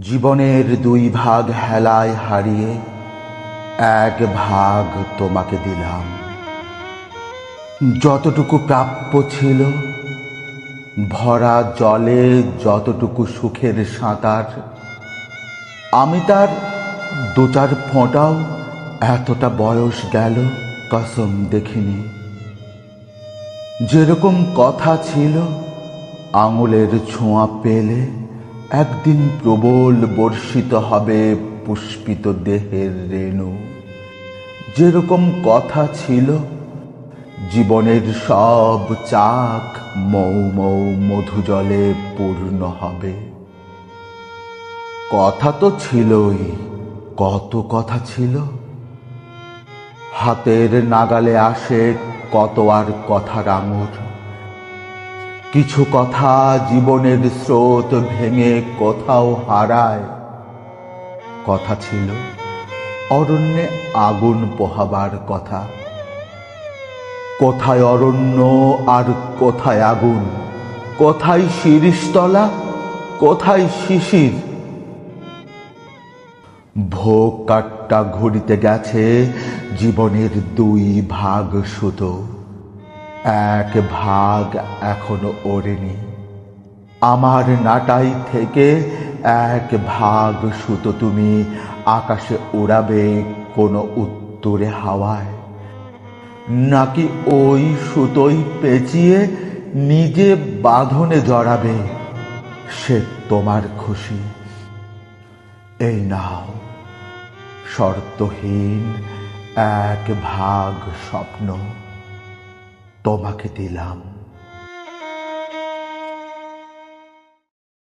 জীবনের দুই ভাগ হেলায় হারিয়ে এক ভাগ তোমাকে দিলাম। যতটুকু প্রাপ্য ছিল, ভরা জলে যতটুকু সুখের সাঁতার, আমি তার দু চার ফোঁটাও এতটা বয়স গেল কসম দেখিনি। যেরকম কথা ছিল, আঙুলের ছোঁয়া পেলে একদিন প্রবল বর্ষিত হবে পুষ্পিত দেহের রেণু। যেরকম কথা ছিল, জীবনের সব চাক মৌ মৌ মধু জলে পূর্ণ হবে। কথা তো ছিলই, কত কথা ছিল। হাতের নাগালে আসে কত আর কথার আঙুর। কিছু কথা জীবনের স্রোত ভেঙে কোথাও হারায়। কথা ছিল অরণ্যে আগুন পোহাবার কথা। কোথায় অরণ্য আর কোথায় আগুন, কোথায় শিরীষতলা, কোথায় শিশির। ভোগ কাটটা ঘুরিতে গেছে জীবনের দুই ভাগ সুতো। এক ভাগ এখনো ওড়েনি। আমার নাটাই থেকে এক ভাগ সুতো তুমি আকাশে উড়াবে কোনো উত্তরে হাওয়ায়, নাকি ওই সুতোই পেঁচিয়ে নিজে বাঁধনে জড়াবে। সে তোমার খুশি। এই নাও শর্তহীন এক ভাগ স্বপ্ন তোমাকে দিলাম।